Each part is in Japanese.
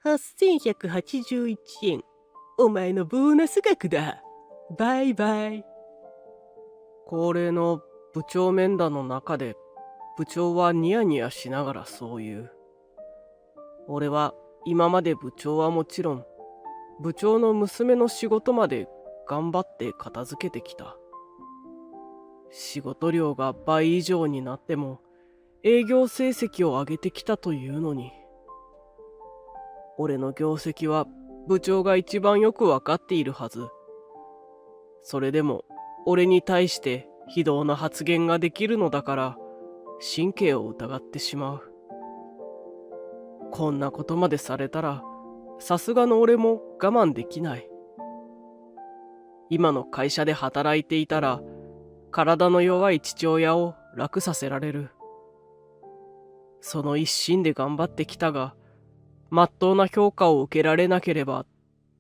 8181円。お前のボーナス額だ。バイバイ。恒例の部長面談の中で、部長はニヤニヤしながらそう言う。俺は今まで部長はもちろん、部長の娘の仕事まで頑張って片付けてきた。仕事量が倍以上になっても営業成績を上げてきたというのに、俺の業績は部長が一番よくわかっているはず。それでも俺に対して非道な発言ができるのだから神経を疑ってしまう。こんなことまでされたらさすがの俺も我慢できない。今の会社で働いていたら体の弱い父親を楽させられる。その一心で頑張ってきたが、まっとうな評価を受けられなければ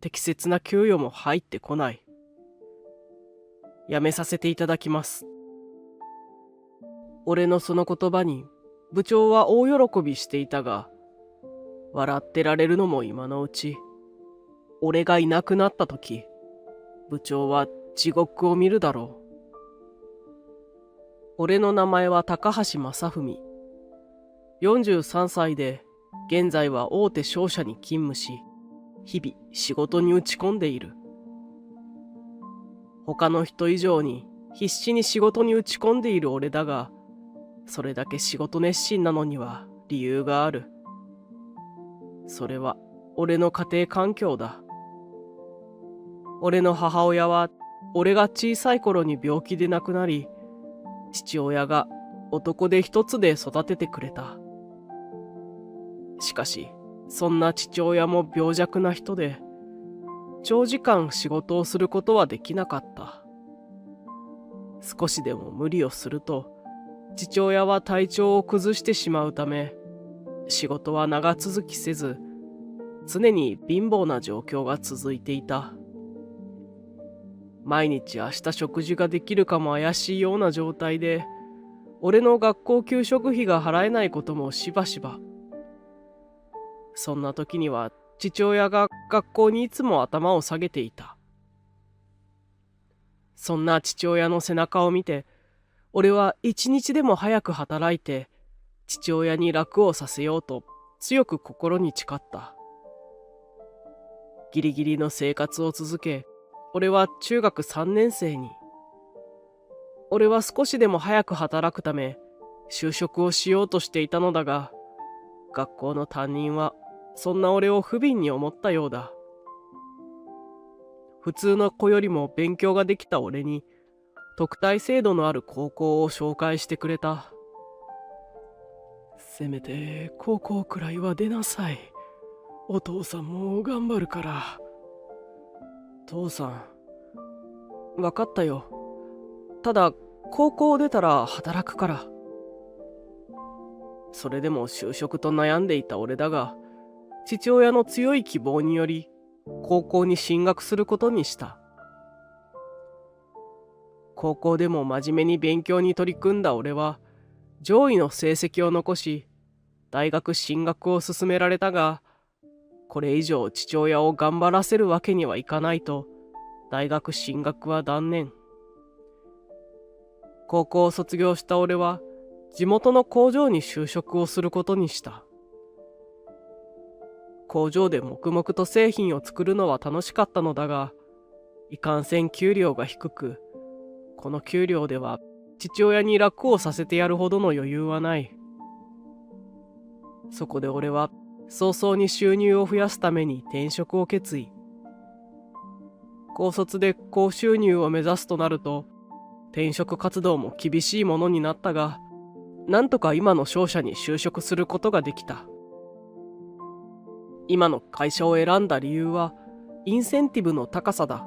適切な給与も入ってこない。辞めさせていただきます。俺のその言葉に部長は大喜びしていたが、笑ってられるのも今のうち。俺がいなくなった時、部長は地獄を見るだろう。俺の名前は高橋正文。43歳で、現在は大手商社に勤務し、日々仕事に打ち込んでいる。他の人以上に必死に仕事に打ち込んでいる俺だが、それだけ仕事熱心なのには理由がある。それは俺の家庭環境だ。俺の母親は俺が小さい頃に病気で亡くなり、父親が男手一つで育ててくれた。しかし、そんな父親も病弱な人で、長時間仕事をすることはできなかった。少しでも無理をすると、父親は体調を崩してしまうため、仕事は長続きせず、常に貧乏な状況が続いていた。毎日明日食事ができるかも怪しいような状態で、俺の学校給食費が払えないこともしばしば。そんな時には父親が学校にいつも頭を下げていた。そんな父親の背中を見て、俺は一日でも早く働いて父親に楽をさせようと強く心に誓った。ギリギリの生活を続け、俺は中学3年生に。俺は少しでも早く働くため就職をしようとしていたのだが、学校の担任はそんな俺を不憫に思ったようだ。普通の子よりも勉強ができた俺に特待制度のある高校を紹介してくれた。せめて高校くらいは出なさい。お父さんも頑張るから。父さん、分かったよ。ただ高校出たら働くから。それでも就職と悩んでいた俺だが、父親の強い希望により高校に進学することにした。高校でも真面目に勉強に取り組んだ俺は上位の成績を残し、大学進学を勧められたが、これ以上父親を頑張らせるわけにはいかないと大学進学は断念。高校を卒業した俺は地元の工場に就職をすることにした。工場で黙々と製品を作るのは楽しかったのだが、いかんせん給料が低く、この給料では父親に楽をさせてやるほどの余裕はない。そこで俺は早々に収入を増やすために転職を決意。高卒で高収入を目指すとなると、転職活動も厳しいものになったが、なんとか今の商社に就職することができた。今の会社を選んだ理由は、インセンティブの高さだ。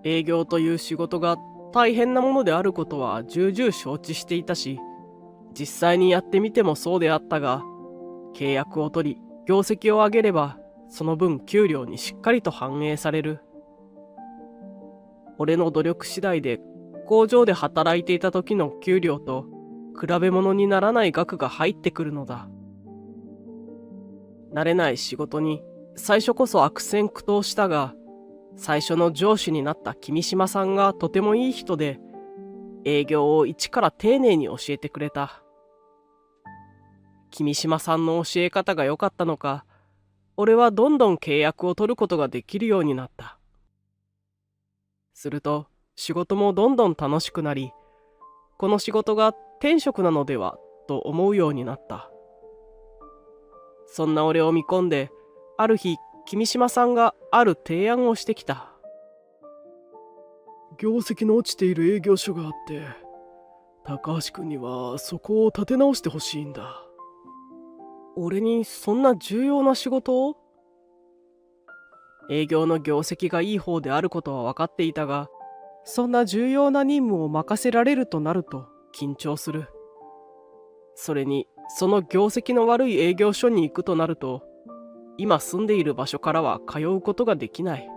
営業という仕事が大変なものであることは重々承知していたし、実際にやってみてもそうであったが、契約を取り、業績を上げれば、その分給料にしっかりと反映される。俺の努力次第で、工場で働いていた時の給料と比べ物にならない額が入ってくるのだ。慣れない仕事に最初こそ悪戦苦闘したが、最初の上司になった君島さんがとてもいい人で、営業を一から丁寧に教えてくれた。君島さんの教え方が良かったのか、俺はどんどん契約を取ることができるようになった。すると仕事もどんどん楽しくなり、この仕事が天職なのではと思うようになった。そんな俺を見込んで、ある日君島さんがある提案をしてきた。業績の落ちている営業所があって、高橋君にはそこを立て直してほしいんだ。俺にそんな重要な仕事を？営業の業績がいい方であることは分かっていたが、そんな重要な任務を任せられるとなると緊張する。それにその業績の悪い営業所に行くとなると、今住んでいる場所からは通うことができない。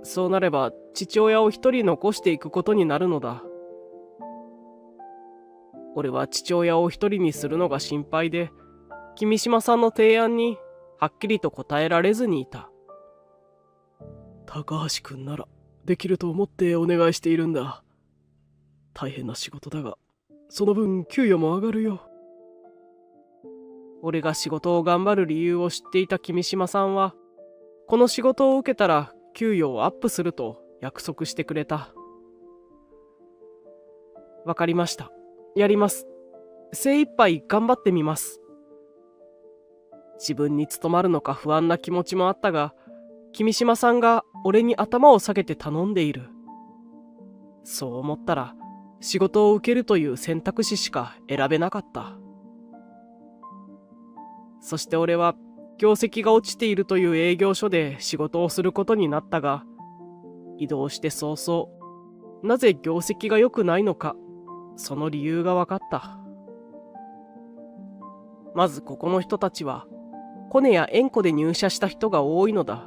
そうなれば父親を一人残していくことになるのだ。俺は父親を一人にするのが心配で、君島さんの提案にはっきりと答えられずにいた。高橋君ならできると思ってお願いしているんだ。大変な仕事だが、その分給与も上がるよ。俺が仕事を頑張る理由を知っていた君島さんは、この仕事を受けたら給与をアップすると約束してくれた。わかりました。やります。精一杯頑張ってみます。自分に務まるのか不安な気持ちもあったが、君島さんが俺に頭を下げて頼んでいる。そう思ったら、仕事を受けるという選択肢しか選べなかった。そして俺は業績が落ちているという営業所で仕事をすることになったが、移動して早々、なぜ業績が良くないのか、その理由が分かった。まずここの人たちは、コネや縁故で入社した人が多いのだ。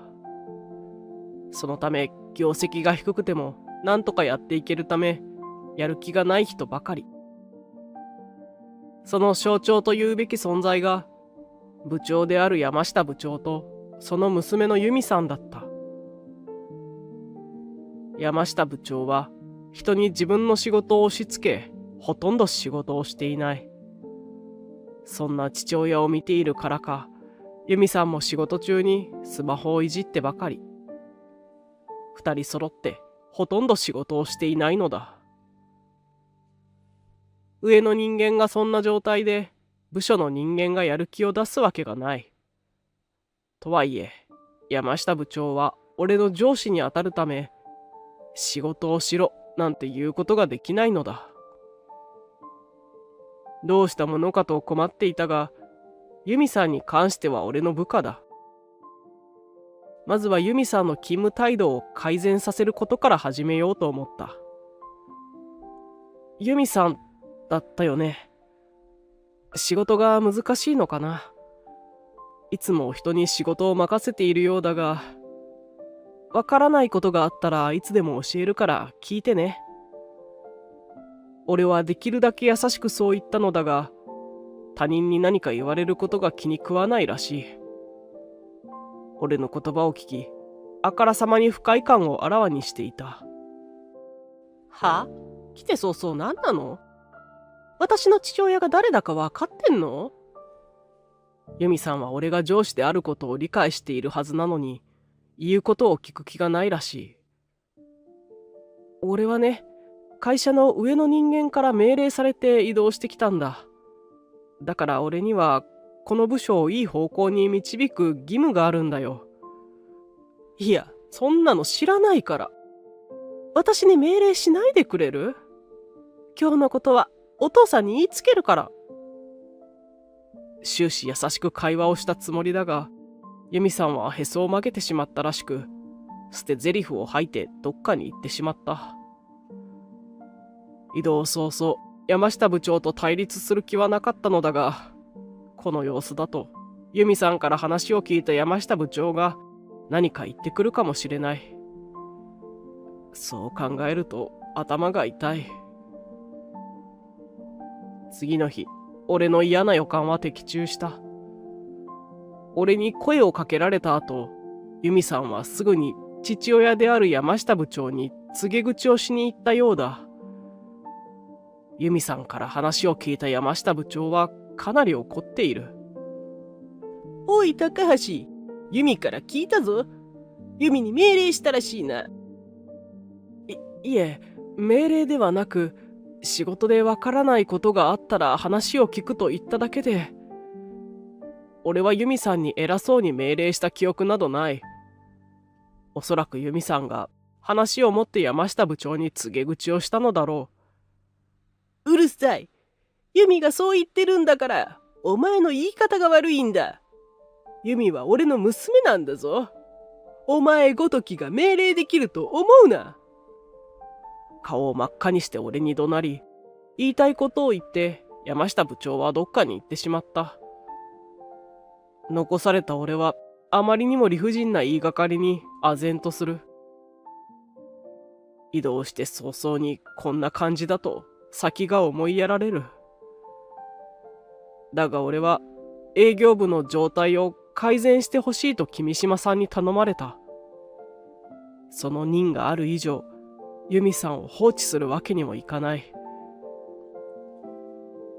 そのため業績が低くても何とかやっていけるため、やる気がない人ばかり。その象徴というべき存在が、部長である山下部長とその娘の由美さんだった。山下部長は人に自分の仕事を押し付け、ほとんど仕事をしていない。そんな父親を見ているからか、由美さんも仕事中にスマホをいじってばかり。二人揃ってほとんど仕事をしていないのだ。上の人間がそんな状態で、部署の人間がやる気を出すわけがない。とはいえ、山下部長は俺の上司に当たるため、仕事をしろなんて言うことができないのだ。どうしたものかと困っていたが、由美さんに関しては俺の部下だ。まずは由美さんの勤務態度を改善させることから始めようと思った。由美さんだったよね。仕事が難しいのかな。いつも人に仕事を任せているようだが、わからないことがあったらいつでも教えるから聞いてね。俺はできるだけ優しくそう言ったのだが、他人に何か言われることが気に食わないらしい。俺の言葉を聞き、あからさまに不快感をあらわにしていた。は？来て早々何なの？私の父親が誰だか分かってんの？由美さんは俺が上司であることを理解しているはずなのに、言うことを聞く気がないらしい。俺はね、会社の上の人間から命令されて移動してきたんだ。だから俺にはこの部署をいい方向に導く義務があるんだよ。いや、そんなの知らないから。私に命令しないでくれる？今日のことはお父さんに言いつけるから。終始優しく会話をしたつもりだが、由美さんはへそを曲げてしまったらしく、捨て台詞を吐いてどっかに行ってしまった。移動早々、山下部長と対立する気はなかったのだが、この様子だと、由美さんから話を聞いた山下部長が何か言ってくるかもしれない。そう考えると頭が痛い。次の日、俺の嫌な予感は的中した。俺に声をかけられた後、由美さんはすぐに父親である山下部長に告げ口をしに行ったようだ。由美さんから話を聞いた山下部長はかなり怒っている。おい高橋、由美から聞いたぞ。由美に命令したらしいな。いえ、命令ではなく、仕事でわからないことがあったら話を聞くと言っただけで。俺は由美さんに偉そうに命令した記憶などない。おそらく由美さんが話を持って山下部長に告げ口をしたのだろう。うるさい。由美がそう言ってるんだから、お前の言い方が悪いんだ。由美は俺の娘なんだぞ。お前ごときが命令できると思うな。顔を真っ赤にして俺に怒鳴り、言いたいことを言って山下部長はどっかに行ってしまった。残された俺はあまりにも理不尽な言いがかりに唖然とする。移動して早々にこんな感じだと先が思いやられる。だが俺は営業部の状態を改善してほしいと君島さんに頼まれた。その任がある以上、由美さんを放置するわけにもいかない。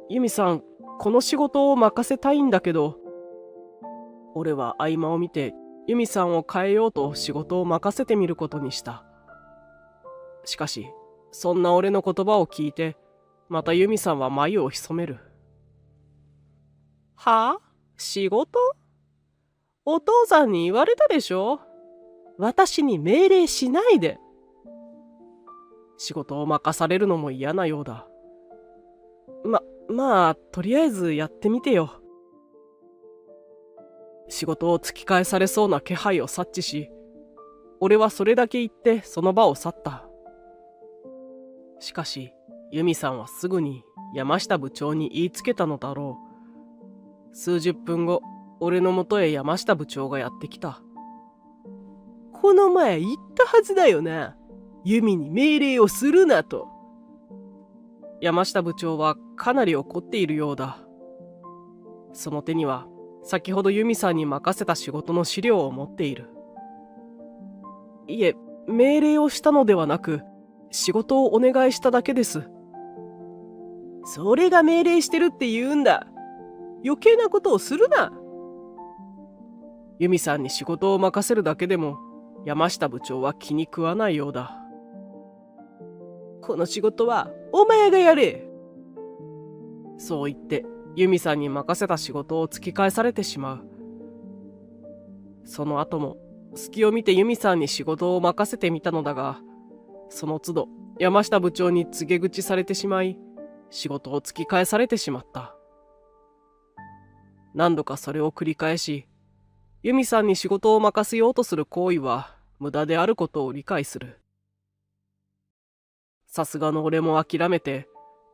由美さん、この仕事を任せたいんだけど。俺は合間を見て由美さんを変えようと仕事を任せてみることにした。しかし、そんな俺の言葉を聞いて、また由美さんは眉を潜める。はあ？仕事？お父さんに言われたでしょ？私に命令しないで。仕事を任されるのも嫌なようだ。まあ、とりあえずやってみてよ。仕事を突き返されそうな気配を察知し、俺はそれだけ言ってその場を去った。しかし、由美さんはすぐに山下部長に言いつけたのだろう。数十分後、俺のもとへ山下部長がやってきた。この前言ったはずだよな。由美に命令をするなと。山下部長はかなり怒っているようだ。その手には先ほど由美さんに任せた仕事の資料を持っている。いえ、命令をしたのではなく、仕事をお願いしただけです。それが命令してるって言うんだ。余計なことをするな。由美さんに仕事を任せるだけでも山下部長は気に食わないようだ。この仕事はお前がやれ。そう言って由美さんに任せた仕事を突き返されてしまう。その後も隙を見て由美さんに仕事を任せてみたのだが、その都度山下部長に告げ口されてしまい、仕事を突き返されてしまった。何度かそれを繰り返し、由美さんに仕事を任せようとする行為は無駄であることを理解する。さすがの俺も諦めて、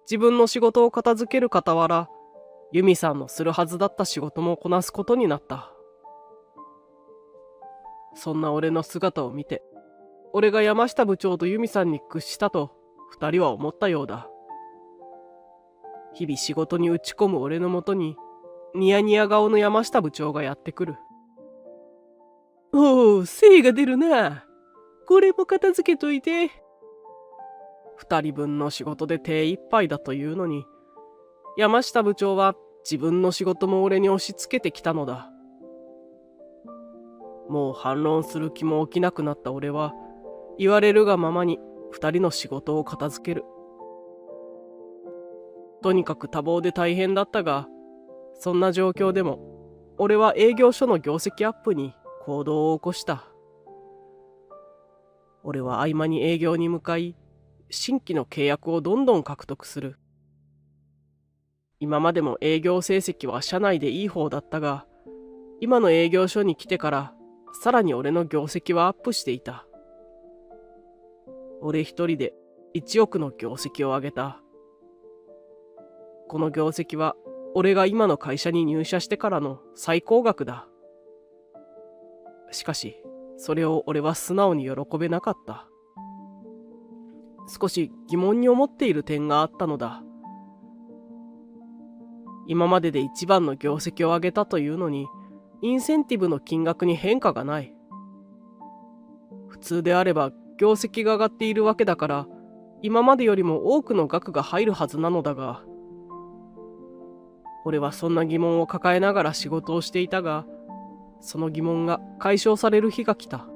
自分の仕事を片付ける傍ら、由美さんのするはずだった仕事もこなすことになった。そんな俺の姿を見て、俺が山下部長と由美さんに屈したと二人は思ったようだ。日々仕事に打ち込む俺のもとに、ニヤニヤ顔の山下部長がやってくる。おお、精が出るな。これも片付けといて。二人分の仕事で手一杯だというのに、山下部長は自分の仕事も俺に押し付けてきたのだ。もう反論する気も起きなくなった俺は、言われるがままに二人の仕事を片付ける。とにかく多忙で大変だったが、そんな状況でも俺は営業所の業績アップに行動を起こした。俺は合間に営業に向かい、新規の契約をどんどん獲得する。今までも営業成績は社内でいい方だったが、今の営業所に来てからさらに俺の業績はアップしていた。俺一人で1億の業績を上げた。この業績は俺が今の会社に入社してからの最高額だ。しかし、それを俺は素直に喜べなかった。少し疑問に思っている点があったのだ。今までで一番の業績を上げたというのに、インセンティブの金額に変化がない。普通であれば業績が上がっているわけだから、今までよりも多くの額が入るはずなのだが、俺はそんな疑問を抱えながら仕事をしていたが、その疑問が解消される日が来た。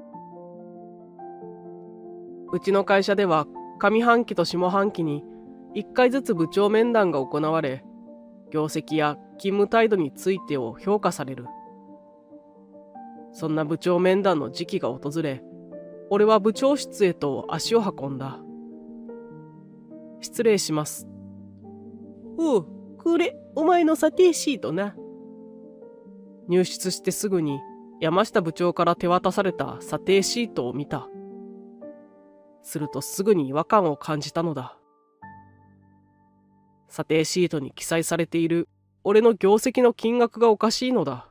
うちの会社では上半期と下半期に1回ずつ部長面談が行われ、業績や勤務態度についてを評価される。そんな部長面談の時期が訪れ、俺は部長室へと足を運んだ。失礼します。おう、これお前の査定シートな。入室してすぐに山下部長から手渡された査定シートを見た。するとすぐに違和感を感じたのだ。査定シートに記載されている俺の業績の金額がおかしいのだ。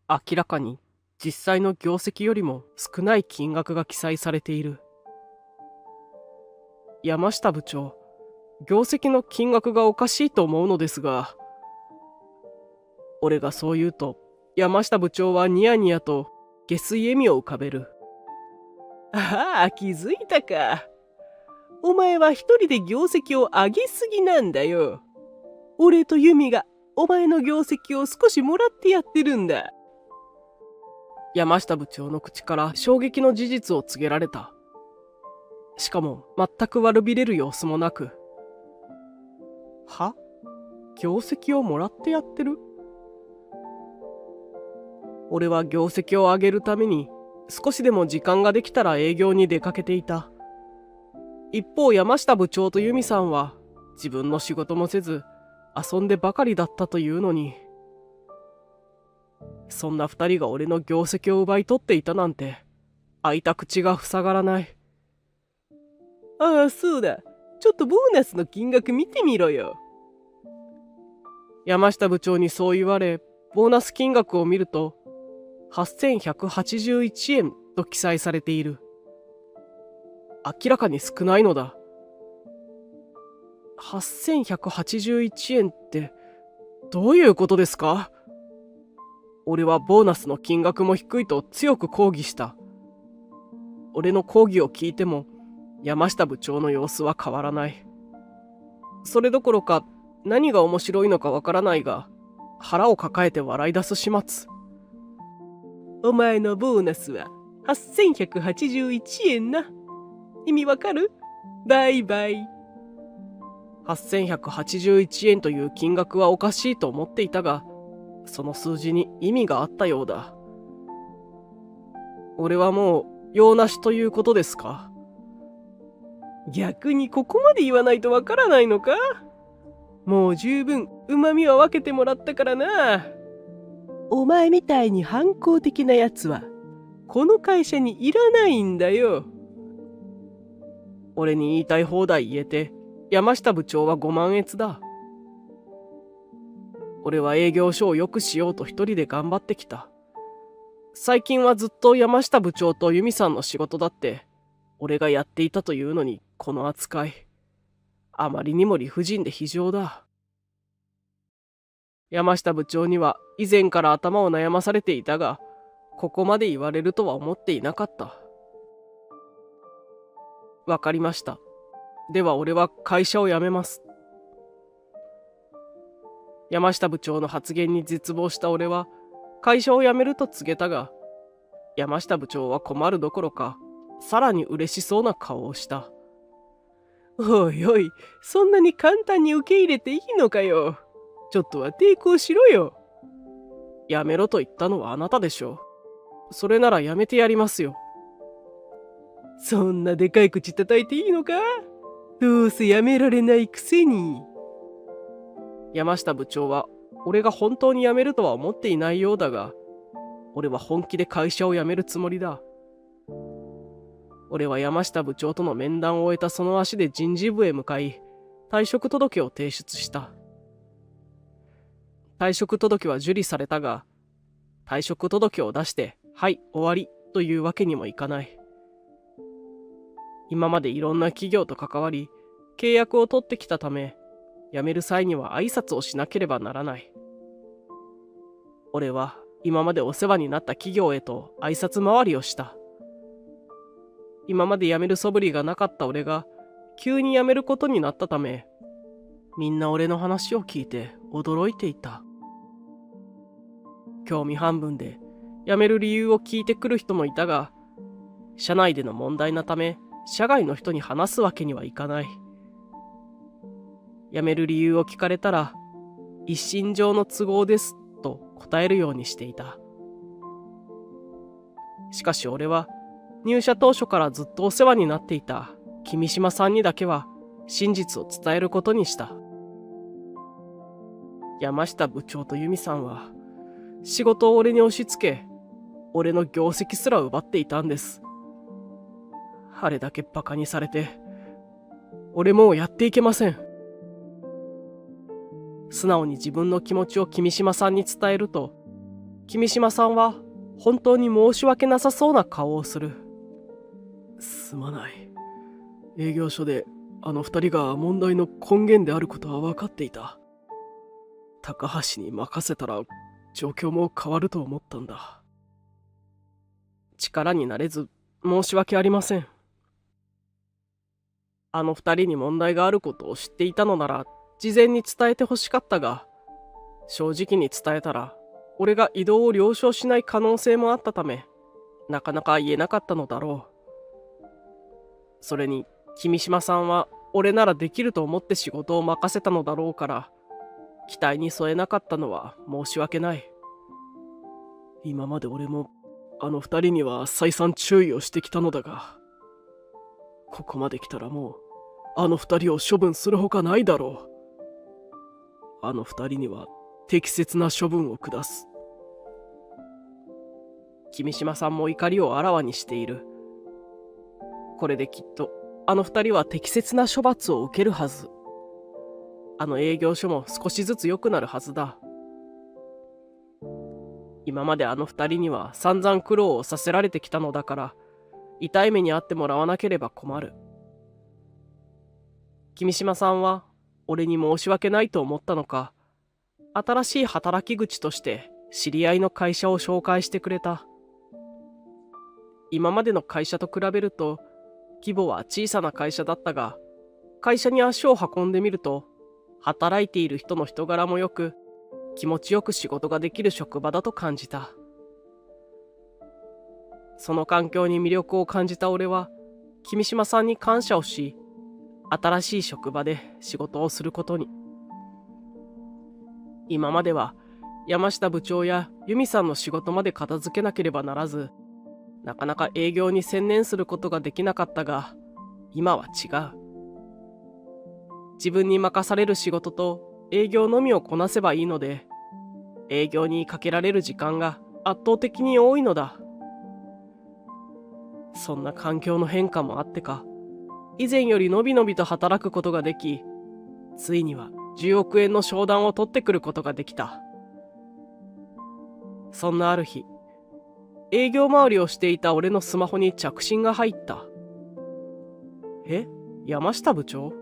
明らかに実際の業績よりも少ない金額が記載されている。山下部長、業績の金額がおかしいと思うのですが。俺がそう言うと、山下部長はニヤニヤと下水笑みを浮かべる。ああ、気づいたか。お前は一人で業績を上げすぎなんだよ。俺とユミがお前の業績を少しもらってやってるんだ。山下部長の口から衝撃の事実を告げられた。しかも全く悪びれる様子もなく。は？業績をもらってやってる？俺は業績を上げるために少しでも時間ができたら営業に出かけていた。一方山下部長とユミさんは自分の仕事もせず遊んでばかりだったというのに、そんな二人が俺の業績を奪い取っていたなんて開いた口が塞がらない。ああ、そうだ。ちょっとボーナスの金額見てみろよ。山下部長にそう言われ、ボーナス金額を見ると8181円と記載されている。明らかに少ないのだ。8181円ってどういうことですか？俺はボーナスの金額も低いと強く抗議した。俺の抗議を聞いても山下部長の様子は変わらない。それどころか何が面白いのかわからないが、腹を抱えて笑い出す始末。お前のボーナスは8181円な。意味わかる？バイバイ。8181円という金額はおかしいと思っていたが、その数字に意味があったようだ。俺はもう用なしということですか？逆にここまで言わないとわからないのか？もう十分旨味は分けてもらったからな。お前みたいに反抗的なやつはこの会社にいらないんだよ。俺に言いたい放題言えて、山下部長はご満悦だ。俺は営業所を良くしようと一人で頑張ってきた。最近はずっと山下部長とユミさんの仕事だって俺がやっていたというのに、この扱いあまりにも理不尽で非情だ。山下部長には以前から頭を悩まされていたが、ここまで言われるとは思っていなかった。わかりました。では俺は会社を辞めます。山下部長の発言に絶望した俺は会社を辞めると告げたが、山下部長は困るどころかさらに嬉しそうな顔をした。おいおい、そんなに簡単に受け入れていいのかよ。ちょっとは抵抗しろよ。やめろと言ったのはあなたでしょう。それならやめてやりますよ。そんなでかい口叩いていいのか？どうせやめられないくせに。山下部長は俺が本当に辞めるとは思っていないようだが、俺は本気で会社を辞めるつもりだ。俺は山下部長との面談を終えたその足で人事部へ向かい、退職届を提出した。退職届は受理されたが、退職届を出してはい終わりというわけにもいかない。今までいろんな企業と関わり契約を取ってきたため、辞める際には挨拶をしなければならない。俺は今までお世話になった企業へと挨拶回りをした。今まで辞める素振りがなかった俺が急に辞めることになったため、みんな俺の話を聞いて驚いていた。興味半分で辞める理由を聞いてくる人もいたが、社内での問題のため社外の人に話すわけにはいかない。辞める理由を聞かれたら、一身上の都合ですと答えるようにしていた。しかし俺は入社当初からずっとお世話になっていた君島さんにだけは真実を伝えることにした。山下部長と由美さんは仕事を俺に押し付け、俺の業績すら奪っていたんです。あれだけバカにされて、俺もうやっていけません。素直に自分の気持ちを君島さんに伝えると、君島さんは本当に申し訳なさそうな顔をする。すまない。営業所であの二人が問題の根源であることは分かっていた。高橋に任せたら状況も変わると思ったんだ。力になれず申し訳ありません。あの二人に問題があることを知っていたのなら事前に伝えてほしかったが、正直に伝えたら俺が異動を了承しない可能性もあったため、なかなか言えなかったのだろう。それに君島さんは俺ならできると思って仕事を任せたのだろうから、期待に添えなかったのは申し訳ない。今まで俺もあの二人には再三注意をしてきたのだが、ここまで来たらもうあの二人を処分するほかないだろう。あの二人には適切な処分を下す。君島さんも怒りをあらわにしている。これできっとあの二人は適切な処罰を受けるはず。あの営業所も少しずつ良くなるはずだ。今まであの二人には散々苦労をさせられてきたのだから、痛い目に遭ってもらわなければ困る。君島さんは俺に申し訳ないと思ったのか、新しい働き口として知り合いの会社を紹介してくれた。今までの会社と比べると規模は小さな会社だったが、会社に足を運んでみると、働いている人の人柄もよく、気持ちよく仕事ができる職場だと感じた。その環境に魅力を感じた俺は、君島さんに感謝をし、新しい職場で仕事をすることに。今までは山下部長や由美さんの仕事まで片付けなければならず、なかなか営業に専念することができなかったが、今は違う。自分に任される仕事と営業のみをこなせばいいので、営業にかけられる時間が圧倒的に多いのだ。そんな環境の変化もあってか、以前よりのびのびと働くことができ、ついには10億円の商談を取ってくることができた。そんなある日、営業回りをしていた俺のスマホに着信が入った。山下部長？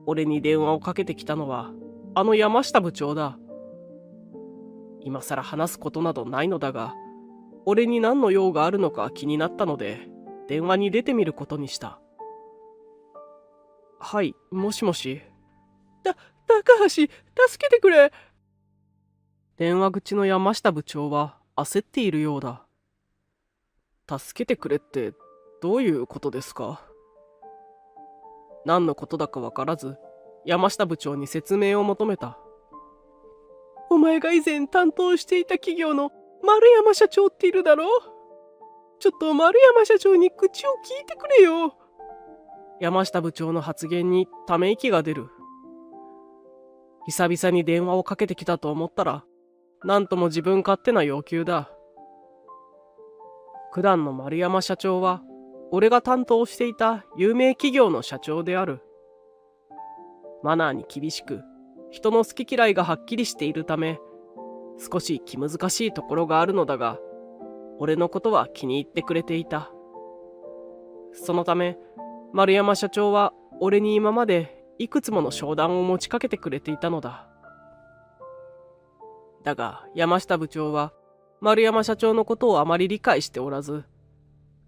俺に電話をかけてきたのは、あの山下部長だ。今さら話すことなどないのだが、俺に何の用があるのか気になったので、電話に出てみることにした。はい、もしもし。高橋、助けてくれ。電話口の山下部長は焦っているようだ。助けてくれってどういうことですか？何のことだかわからず、山下部長に説明を求めた。お前が以前担当していた企業の丸山社長っているだろ？ちょっと丸山社長に口を聞いてくれよ。山下部長の発言にため息が出る。久々に電話をかけてきたと思ったら、なんとも自分勝手な要求だ。九段の丸山社長は、俺が担当していた有名企業の社長である。マナーに厳しく、人の好き嫌いがはっきりしているため、少し気難しいところがあるのだが、俺のことは気に入ってくれていた。そのため、丸山社長は俺に今までいくつもの商談を持ちかけてくれていたのだ。だが山下部長は丸山社長のことをあまり理解しておらず、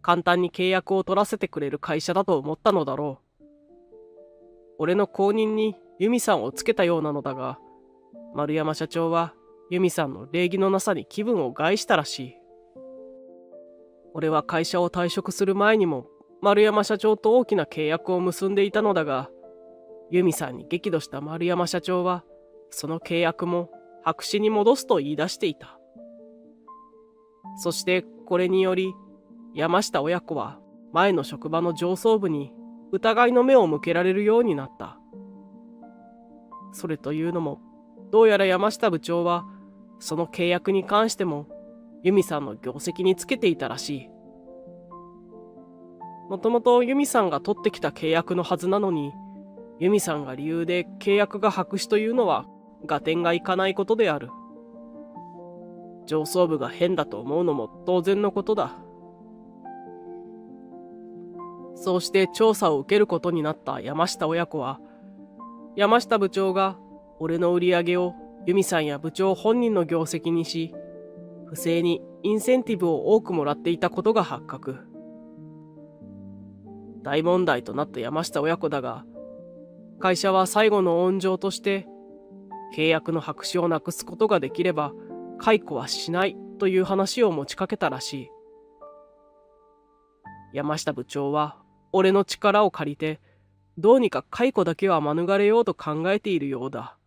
簡単に契約を取らせてくれる会社だと思ったのだろう。俺の後任に由美さんをつけたようなのだが、丸山社長は由美さんの礼儀のなさに気分を害したらしい。俺は会社を退職する前にも丸山社長と大きな契約を結んでいたのだが、由美さんに激怒した丸山社長はその契約も白紙に戻すと言い出していた。そしてこれにより山下親子は前の職場の上層部に疑いの目を向けられるようになった。それというのも、どうやら山下部長はその契約に関しても由美さんの業績につけていたらしい。もともと由美さんが取ってきた契約のはずなのに、由美さんが理由で契約が白紙というのは合点がいかないことである。上層部が変だと思うのも当然のことだ。そうして調査を受けることになった山下親子は、山下部長が俺の売り上げを由美さんや部長本人の業績にし、不正にインセンティブを多くもらっていたことが発覚。大問題となった山下親子だが、会社は最後の温情として契約の白紙をなくすことができれば解雇はしないという話を持ちかけたらしい。山下部長は俺の力を借りてどうにか解雇だけは免れようと考えているようだ。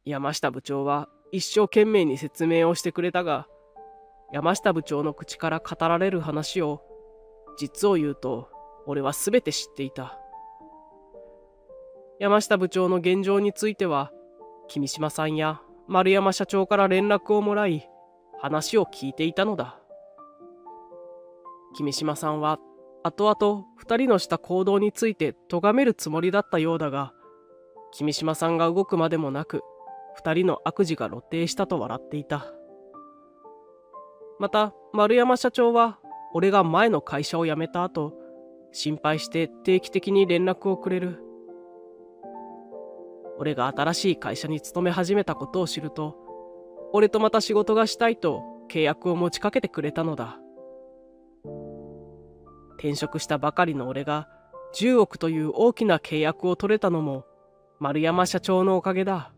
山下部長は一生懸命に説明をしてくれたが、山下部長の口から語られる話を実を言うと俺は全て知っていた。山下部長の現状については君島さんや丸山社長から連絡をもらい話を聞いていたのだ。君島さんは後々2人のした行動について咎めるつもりだったようだが、君島さんが動くまでもなく2人の悪事が露呈したと笑っていた。また丸山社長は俺が前の会社を辞めた後、心配して定期的に連絡をくれる。俺が新しい会社に勤め始めたことを知ると、俺とまた仕事がしたいと契約を持ちかけてくれたのだ。転職したばかりの俺が10億という大きな契約を取れたのも丸山社長のおかげだ。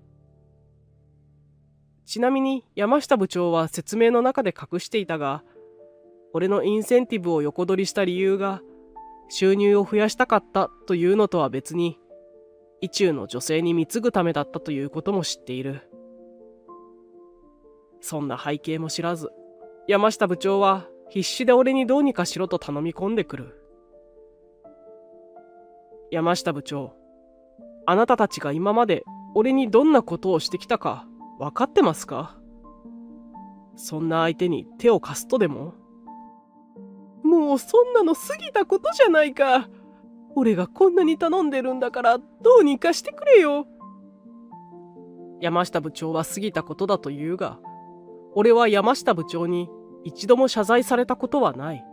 ちなみに山下部長は説明の中で隠していたが、俺のインセンティブを横取りした理由が収入を増やしたかったというのとは別に、意中の女性に貢ぐためだったということも知っている。そんな背景も知らず、山下部長は必死で俺にどうにかしろと頼み込んでくる。山下部長、あなたたちが今まで俺にどんなことをしてきたか分かってますか？そんな相手に手を貸すとでも？もうそんなの過ぎたことじゃないか。俺がこんなに頼んでるんだからどうにかしてくれよ。山下部長は過ぎたことだと言うが、俺は山下部長に一度も謝罪されたことはない。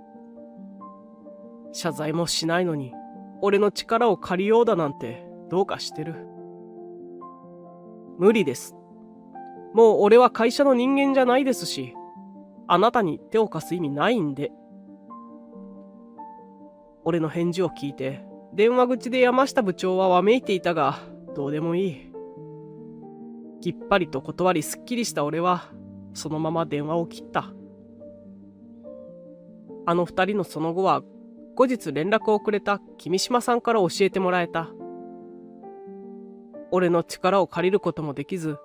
謝罪もしないのに俺の力を借りようだなんてどうかしてる。無理です。もう俺は会社の人間じゃないですし、あなたに手を貸す意味ないんで。俺の返事を聞いて電話口で山下部長はわめいていたが、どうでもいい。きっぱりと断りすっきりした俺はそのまま電話を切った。あの二人のその後は後日連絡をくれた君島さんから教えてもらえた。俺の力を借りることもできず、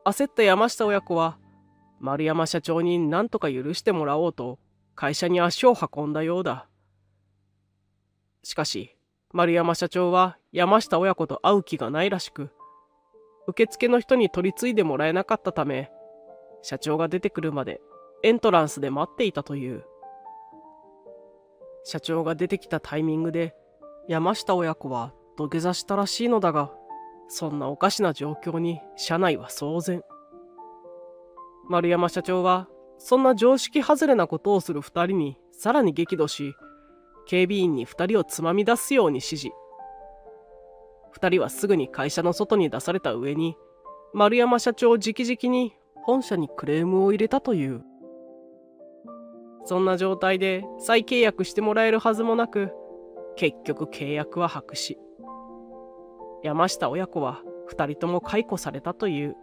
焦った山下親子は丸山社長に何とか許してもらおうと会社に足を運んだようだ。しかし丸山社長は山下親子と会う気がないらしく、受付の人に取り継いでもらえなかったため、社長が出てくるまでエントランスで待っていたという。社長が出てきたタイミングで山下親子は土下座したらしいのだが、そんなおかしな状況に社内は騒然。丸山社長はそんな常識外れなことをする二人にさらに激怒し、警備員に二人をつまみ出すように指示。二人はすぐに会社の外に出された上に、丸山社長直々に本社にクレームを入れたという。そんな状態で再契約してもらえるはずもなく、結局契約は白紙。山下親子は2人とも解雇されたという。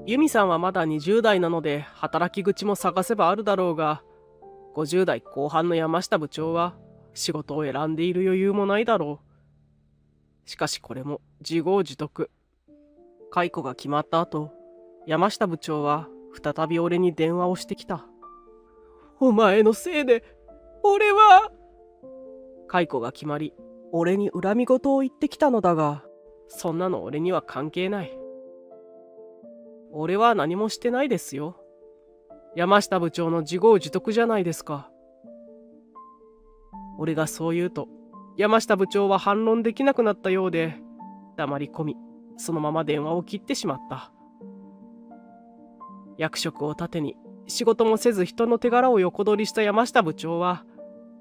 由美さんはまだ20代なので働き口も探せばあるだろうが、50代後半の山下部長は仕事を選んでいる余裕もないだろう。しかしこれも自業自得。解雇が決まった後、山下部長は再び俺に電話をしてきた。お前のせいで、俺は。解雇が決まり、俺に恨み事を言ってきたのだが、そんなの俺には関係ない。俺は何もしてないですよ。山下部長の自業自得じゃないですか。俺がそう言うと、山下部長は反論できなくなったようで、黙り込み、そのまま電話を切ってしまった。役職を盾に仕事もせず人の手柄を横取りした山下部長は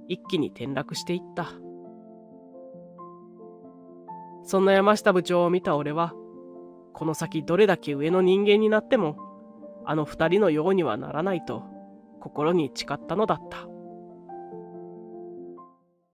一気に転落していった。そんな山下部長を見た俺は、この先どれだけ上の人間になってもあの二人のようにはならないと心に誓ったのだった。